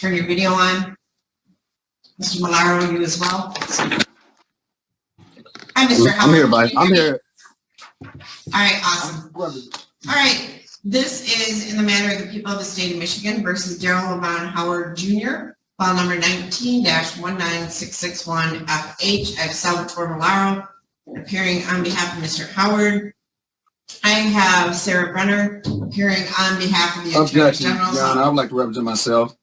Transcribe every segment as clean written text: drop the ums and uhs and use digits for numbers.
turn your video on. Mr. Malaro, you as well. Hi, Mr. Howard. I'm here, buddy. I'm here. All right, awesome. All right, this is in the matter of the people of the state of Michigan versus Darrell Levon Howard Jr., file number 19-19661FH at Salvatore Malaro, appearing on behalf of Mr. Howard. I have Sarah Brenner appearing on behalf of the Attorney General. Your Honor, I would like to represent myself.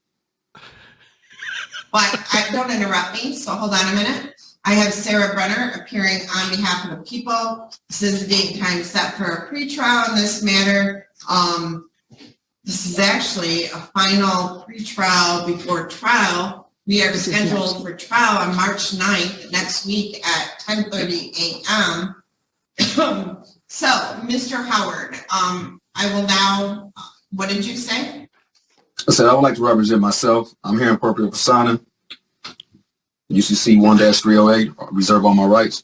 Well, don't interrupt me, so hold on a minute. I have Sarah Brenner appearing on behalf of the people. This is the date and time set for a pretrial in this matter. This is actually a final pretrial before trial. We are scheduled for trial on March 9th, next week at 10:30 a.m. So, Mr. Howard, I will now, what did you say? I said I would like to represent myself. I'm here in proprio persona. UCC 1-308, reserve all my rights.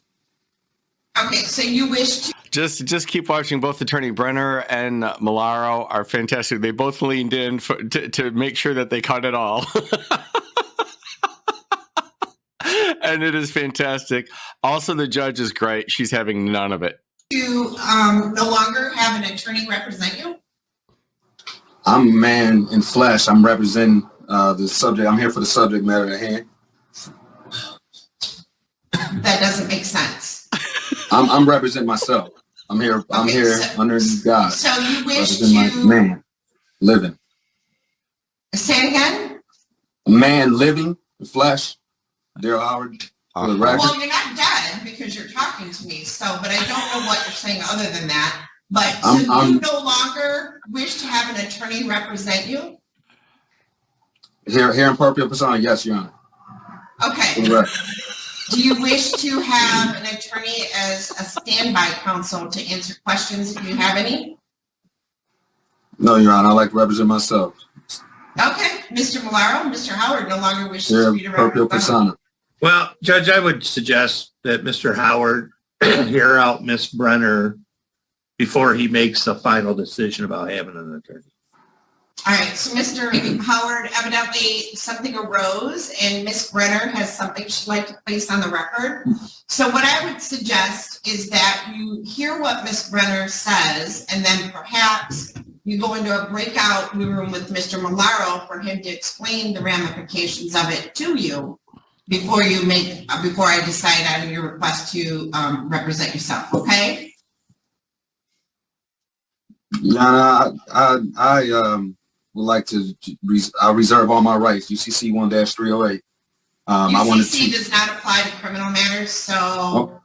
Okay, so you wish to... Just keep watching. Both Attorney Brenner and Malaro are fantastic. They both leaned in to make sure that they caught it all. And it is fantastic. Also, the judge is great. She's having none of it. You no longer have an attorney represent you? I'm a man in flesh. I'm representing the subject. I'm here for the subject matter at hand. That doesn't make sense. I'm representing myself. I'm here. I'm here under God. So you wish to my man living. Say it again. A man living in flesh. Darrell Howard. For the record. Well, you're not dead because you're talking to me. So, but I don't know what you're saying other than that. But so you no longer wish to have an attorney represent you? Here in proprio persona, yes, Your Honor. Okay. Do you wish to have an attorney as a standby counsel to answer questions if you have any? No, Your Honor. I like to represent myself. Okay, Mr. Malaro, Mr. Howard no longer wishes to be proprio persona. Well, Judge, I would suggest that Mr. Howard hear out Ms. Brenner before he makes a final decision about having an attorney. All right, so Mr. Howard, evidently something arose and Ms. Brenner has something she'd like to place on the record. So what I would suggest is that you hear what Ms. Brenner says and then perhaps you go into a breakout room with Mr. Malaro for him to explain the ramifications of it to you before I decide on your request to represent yourself, okay? Yeah, I would like to, I reserve all my rights, UCC 1-308. UCC does not apply to criminal matters, so...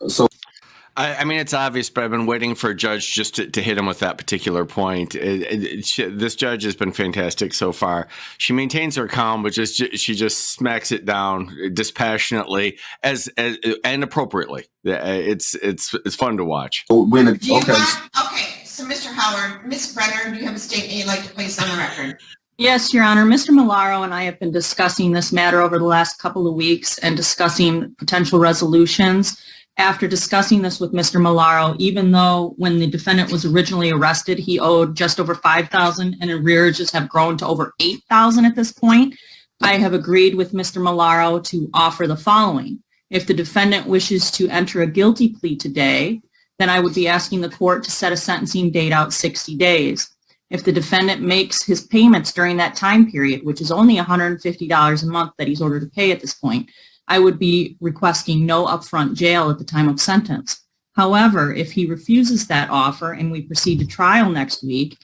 I mean, it's obvious, but I've been waiting for a judge just to hit him with that particular point. This judge has been fantastic so far. She maintains her calm, but she just smacks it down dispassionately and appropriately. It's fun to watch. Okay, so Mr. Howard, Ms. Brenner, do you have a statement you'd like to place on the record? Yes, Your Honor. Mr. Malaro and I have been discussing this matter over the last couple of weeks and discussing potential resolutions. After discussing this with Mr. Malaro, even though when the defendant was originally arrested, he owed just over $5,000 and arrearages have grown to over $8,000 at this point, I have agreed with Mr. Malaro to offer the following. If the defendant wishes to enter a guilty plea today, then I would be asking the court to set a sentencing date out 60 days. If the defendant makes his payments during that time period, which is only $150 a month that he's ordered to pay at this point, I would be requesting no upfront jail at the time of sentence. However, if he refuses that offer and we proceed to trial next week,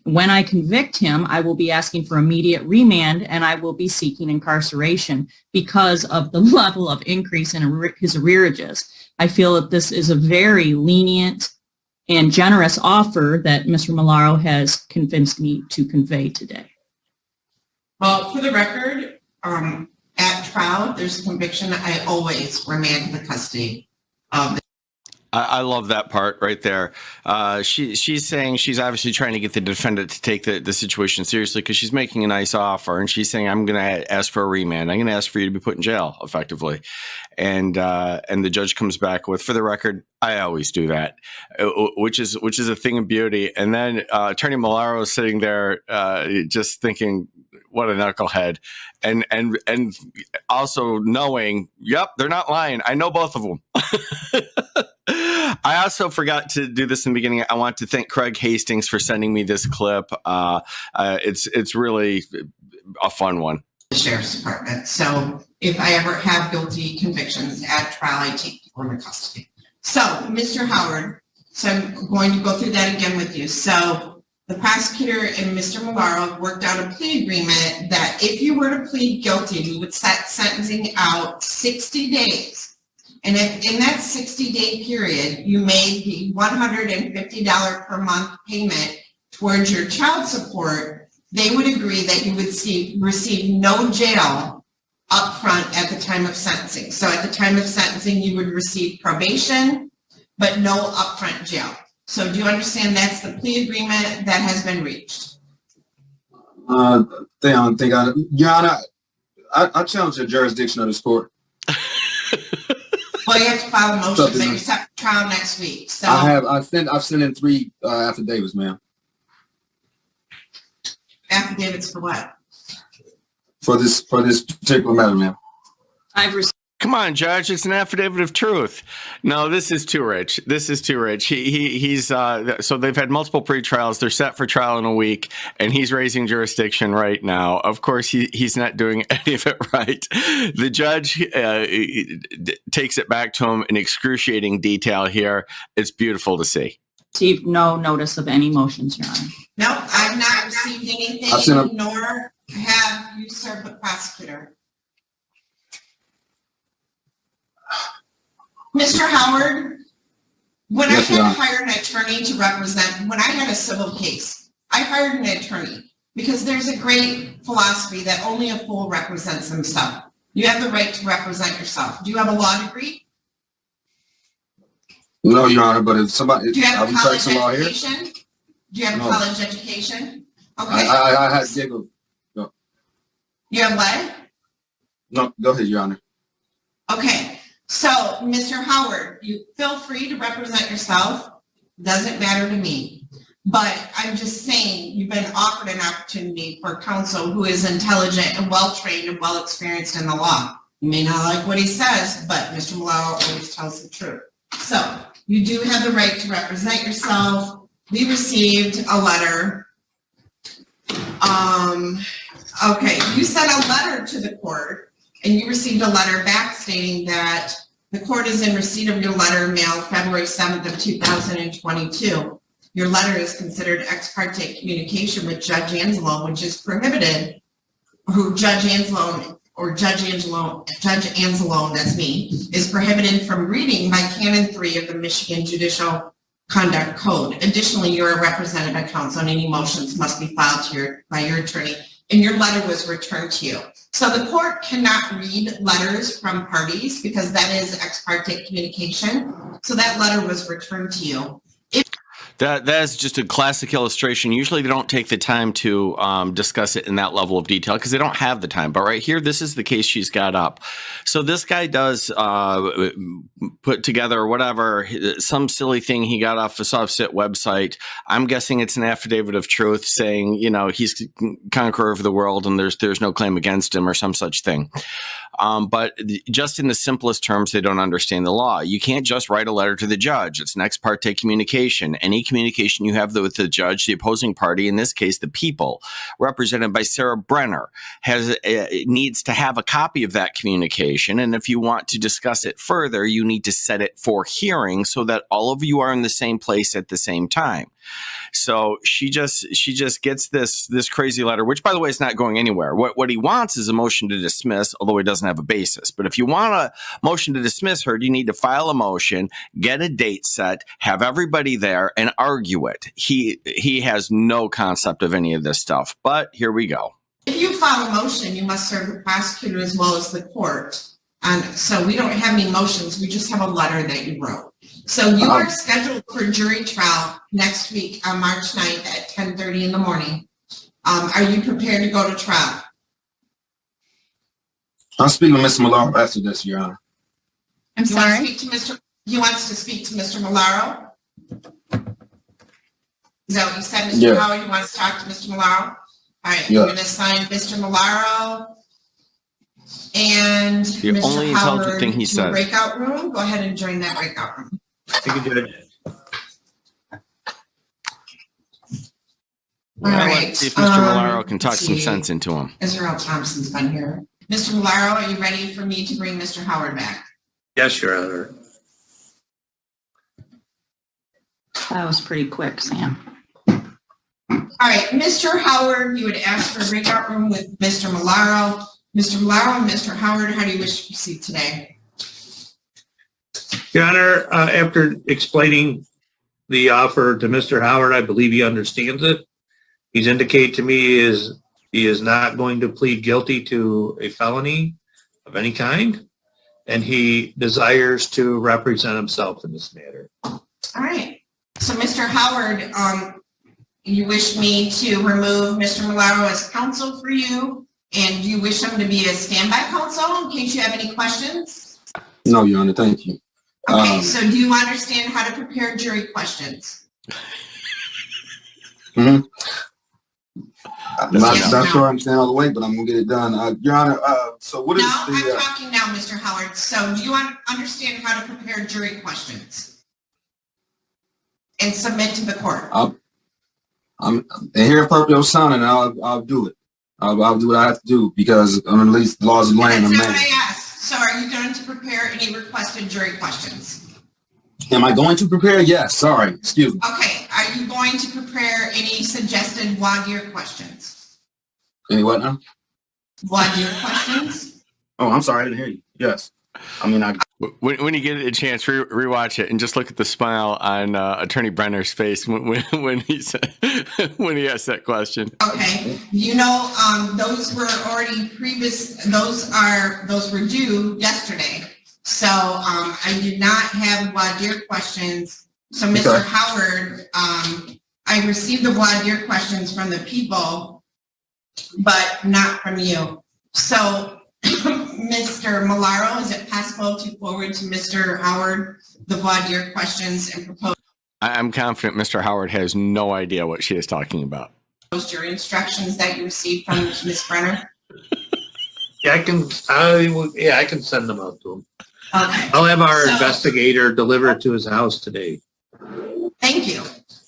when I convict him, I will be asking for immediate remand and I will be seeking incarceration because of the level of increase in his arrearages. I feel that this is a very lenient and generous offer that Mr. Malaro has convinced me to convey today. Well, for the record, at trial, there's conviction. I always remand the custody of I love that part right there. She's saying she's obviously trying to get the defendant to take the situation seriously because she's making a nice offer, and she's saying, I'm going to ask for a remand. I'm going to ask for you to be put in jail, effectively. And the judge comes back with, for the record, I always do that, which is a thing of beauty. And then Attorney Malaro is sitting there just thinking, what a knucklehead. And also knowing, yep, they're not lying. I know both of them. I also forgot to do this in the beginning. I want to thank Craig Hastings for sending me this clip. It's really a fun one. The Sheriff's Department. So if I ever have guilty convictions at trial, I take people into custody. So, Mr. Howard, so I'm going to go through that again with you. So the prosecutor and Mr. Malaro worked out a plea agreement that if you were to plead guilty, we would set sentencing out 60 days. And if in that 60-day period, you made the $150 per month payment towards your child support, they would agree that you would receive no jail up front at the time of sentencing. So at the time of sentencing, you would receive probation, but no upfront jail. So do you understand that's the plea agreement that has been reached? Your Honor, I challenge the jurisdiction of this court. Well, you have to file a motion, but you're set for trial next week. So I've sent in 3 affidavits, ma'am. Affidavits for what? For this particular matter, ma'am. Come on, Judge. It's an affidavit of truth. No, this is too rich. This is too rich. He's so they've had multiple pre-trials. They're set for trial in a week, and he's raising jurisdiction right now. Of course, he's not doing any of it right. The judge takes it back to him in excruciating detail here. It's beautiful to see. Received no notice of any motions, Your Honor. No, I've not received anything, nor have you served the prosecutor. Mr. Howard, when I had to hire an attorney to represent, when I had a civil case, I hired an attorney because there's a great philosophy that only a fool represents himself. You have the right to represent yourself. Do you have a law degree? No, Your Honor, but if somebody, do you have a college education? Do you have a college education? Okay. I had giggled. No. You have what? No, go ahead, Your Honor. Okay. So, Mr. Howard, you feel free to represent yourself. Doesn't matter to me. But I'm just saying you've been offered an opportunity for counsel who is intelligent and well-trained and well-experienced in the law. You may not like what he says, but Mr. Malaro always tells the truth. So, you do have the right to represent yourself. We received a letter. Okay, you sent a letter to the court. And you received a letter back stating that the court is in receipt of your letter mailed February 7th of 2022. Your letter is considered ex parte communication with Judge Anzalone, which is prohibited, Judge Anzalone, that's me, is prohibited from reading by Canon 3 of the Michigan Judicial Conduct Code. Additionally, you are represented by counsel and any motions must be filed by your attorney, and your letter was returned to you. So the court cannot read letters from parties because that is ex parte communication. So that letter was returned to you. That is just a classic illustration. Usually they don't take the time to discuss it in that level of detail because they don't have the time. But right here, this is the case she's got up. So this guy does put together whatever, some silly thing he got off the SoftSit website. I'm guessing it's an affidavit of truth saying, you know, he's conqueror of the world and there's no claim against him or some such thing. But just in the simplest terms, they don't understand the law. You can't just write a letter to the judge. It's an ex parte communication. Any communication you have with the judge, the opposing party, in this case, the people, represented by Sarah Brenner, needs to have a copy of that communication. And if you want to discuss it further, you need to set it for hearing so that all of you are in the same place at the same time. So she just gets this crazy letter, which, by the way, is not going anywhere. What he wants is a motion to dismiss, although he doesn't have a basis. But if you want a motion to dismiss her, you need to file a motion, get a date set, have everybody there, and argue it. He has no concept of any of this stuff. But here we go. If you file a motion, you must serve the prosecutor as well as the court. And so we don't have any motions. We just have a letter that you wrote. So you are scheduled for jury trial next week on March 9th at 10:30 in the morning. Are you prepared to go to trial? I'll speak with Mr. Malaro after this, Your Honor. I'm You want to sorry? speak to Mr. He wants to speak to Mr. Malaro? Is that what you said, Mr. Yeah. Howard? You want to talk to Mr. Malaro? All right, Yeah. I'm going to assign Mr. Malaro and The Mr. only intelligent Howard thing he to a said. breakout room. Go ahead and join that breakout room. Thank you, Judge. All Well, right, let's see if Mr. Malaro can talk let's some see. sense into him. Israel Thompson's been here. Mr. Malaro, are you ready for me to bring Mr. Howard back? Yes, Your Honor. That was pretty quick, Sam. All right, Mr. Howard, you would ask for a breakout room with Mr. Malaro. Mr. Malaro and Mr. Howard, how do you wish to proceed today? Your Honor, after explaining the offer to Mr. Howard, I believe he understands it. He's indicated to me he is not going to plead guilty to a felony of any kind, and he desires to represent himself in this matter. All right, so Mr. Howard, you wish me to remove Mr. Malaro as counsel for you, and you wish him to be a standby counsel in case you have any questions? No, Your Honor, thank you. Okay, so do you understand how to prepare jury questions? I'm not, Yes, not no. sure I understand all the way, but I'm gonna get it done. Your Honor, so what is No, I'm the, talking now, Mr. Howard. So do you understand how to prepare jury questions? And submit to the court? I'm here in purpose of signing, and I'll do it. I'll do what I have to do because at least the laws of the land are That's not what made. I asked. So are you going to prepare any requested jury questions? Am I going to prepare? Yes, sorry, excuse me. Okay, are you going to prepare any suggested voir dire questions? Any what now? Voir dire questions? Oh, I'm sorry, I didn't hear you. Yes. I mean, When you get a chance, rewatch it and just look at the smile on Attorney Brenner's face when he said, when he asked that question. Okay, you know, those were already previous, those were due yesterday. So, I did not have voir dire questions. So Mr. Okay. Howard, I received the voir dire questions from the people, but not from you. So Mr. Malaro, is it possible to forward to Mr. Howard the voir dire questions and propose I'm confident Mr. Howard has no idea what she is talking about. jury instructions that you received from Ms. Brenner? Yeah, I can send them out to him. Okay, I'll have our So- investigator deliver it to his house today. thank you.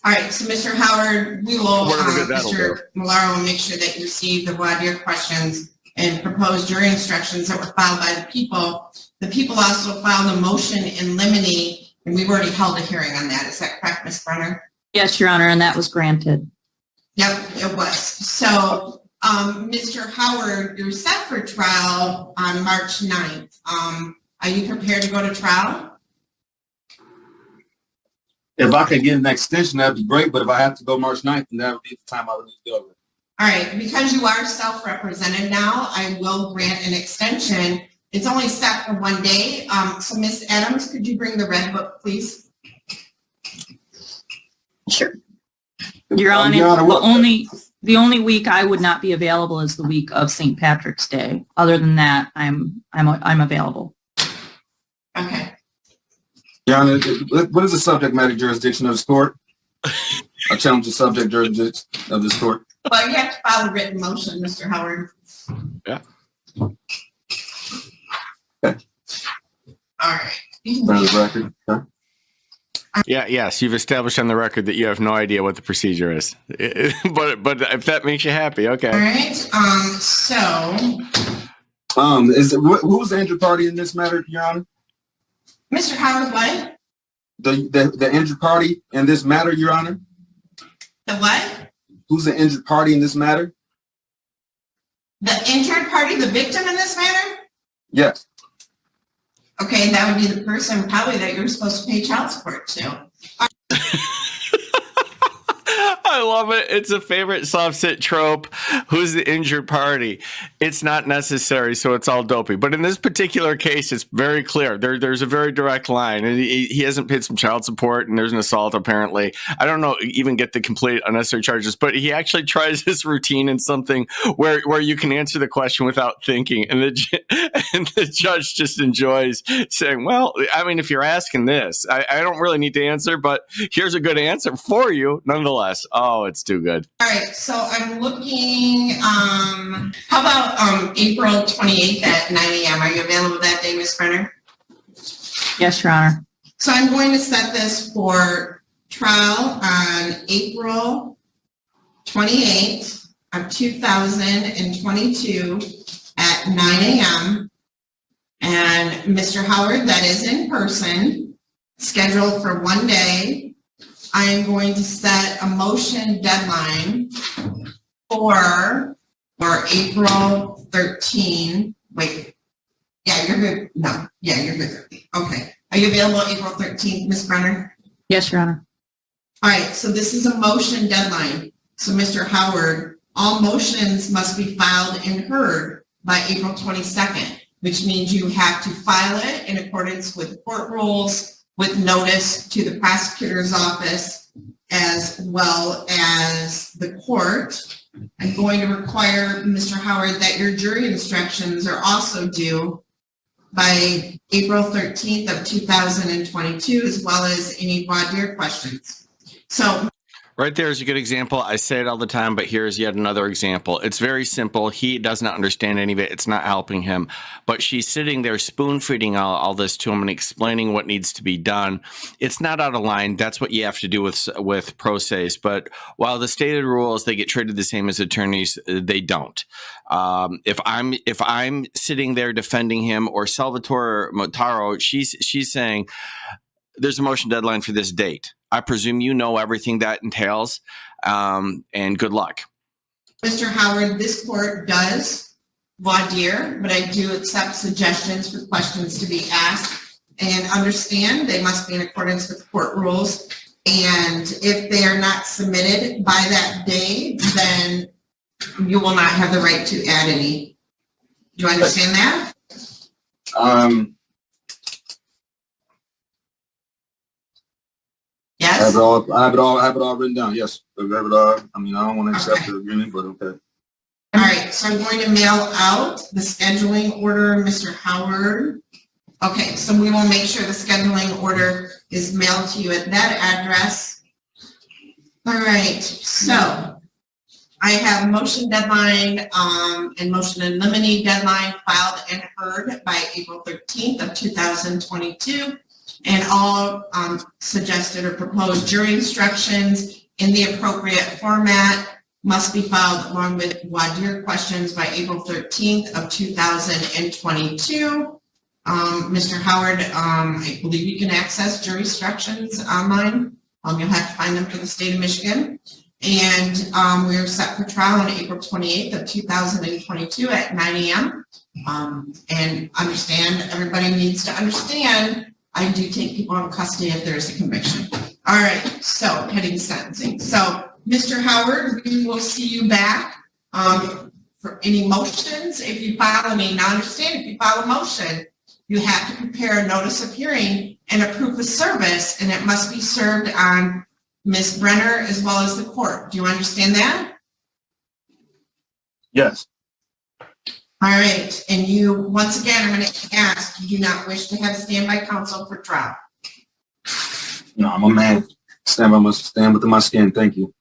All right, so Mr. Howard, we will, Whatever good that'll Mr. Malaro will make sure that you receive the voir dire questions and proposed jury instructions that were filed by the people. The people also filed a motion in limine, and we've already held a hearing on that. Is that correct, Ms. Brenner? Yes, Your Honor, and that was granted. Yep, it was. So, Mr. Howard, you're set for trial on March 9th. Are you prepared to go to trial? if I could get an extension, that'd be great. But if I have to go March 9th, then that would be the time I would need to go. All right, because you are self-represented now, I will grant an extension. It's only set for 1 day. So Ms. Adams, could you bring the red book, please? Sure. Your Honor, Your Honor, the only week I would not be available is the week of St. Patrick's Day. Other than that, I'm available. Okay. Your Honor, what is the subject matter jurisdiction of this court? I challenge the subject jurisdiction of this court. Well, you have to file a written motion, Mr. Howard. Yeah. Okay. All right. For the record. Okay. Yes, you've established on the record that you have no idea what the procedure is. But if that makes you happy, okay. All right, so, Who's the injured party in this matter, Your Honor? Mr. Howard, what? The injured party in this matter, Your Honor? The what? Who's the injured party in this matter? The injured party, the victim in this matter? Yes. Okay, that would be the person probably that you're supposed to pay child support to. I love it. It's a favorite soft sit trope. Who's the injured party? It's not necessary, so it's all dopey. But in this particular case, it's very clear. There's a very direct line. And he hasn't paid some child support, and there's an assault, apparently. I don't know, even get the complete unnecessary charges, but he actually tries this routine in something where you can answer the question without thinking. And the judge just enjoys saying, well, I mean, if you're asking this, I don't really need to answer, but here's a good answer for you nonetheless. Oh, it's too good. All right, so I'm looking, how about April 28th at 9 a.m.? Are you available that day, Ms. Brenner? Yes, Your Honor. So I'm going to set this for trial on April 28th of 2022 at 9 a.m. And Mr. Howard, that is in person, scheduled for one day. I am going to set a motion deadline for April 13. Wait, yeah, you're good. No, yeah, you're good. Okay. Are you available April 13th, Ms. Brenner? Yes, Your Honor. All right, so this is a motion deadline. So Mr. Howard, all motions must be filed and heard by April 22nd, which means you have to file it in accordance with court rules, with notice to the prosecutor's office, as well as the court. I'm going to require, Mr. Howard, that your jury instructions are also due by April 13th of 2022, as well as any voir dire questions. So Right there is a good example. I say it all the time, but here's yet another example. It's very simple. He does not understand any of it. It's not helping him. But she's sitting there spoon-feeding all this to him and explaining what needs to be done. It's not out of line. That's what you have to do with pro ses. But while the stated rules, they get treated the same as attorneys, they don't. If I'm sitting there defending him, or Salvatore Motaro, she's saying, there's a motion deadline for this date. I presume you know everything that entails, and good luck. Mr. Howard, this court does voir dire, but I do accept suggestions for questions to be asked and understand they must be in accordance with court rules. And if they are not submitted by that day, then you will not have the right to add any. Do you understand that? Yes? I have it all written down. Yes. I have it all. I mean, I don't want to accept the agreement, but okay. All right, so I'm going to mail out the scheduling order, Mr. Howard. Okay, so we will make sure the scheduling order is mailed to you at that address. All right, so I have motion deadline and motion in limine deadline filed and heard by April 13th of 2022. And all suggested or proposed jury instructions in the appropriate format must be filed along with voir dire questions by April 13th of 2022. Mr. Howard, I believe you can access jury instructions online. You'll have to find them for the state of Michigan. And we are set for trial on April 28th of 2022 at 9 a.m. And understand, everybody needs to understand, I do take people in custody if there's a conviction. All right, so heading to sentencing. So, Mr. Howard, we will see you back for any motions. If you file, now understand, if you file a motion, you have to prepare a notice of hearing and a proof of service, and it must be served on Ms. Brenner as well as the court. Do you understand that? Yes. All right, and you, once again, I'm going to ask, you do not wish to have standby counsel for trial? No, I'm a man. Stand within my skin. Thank you.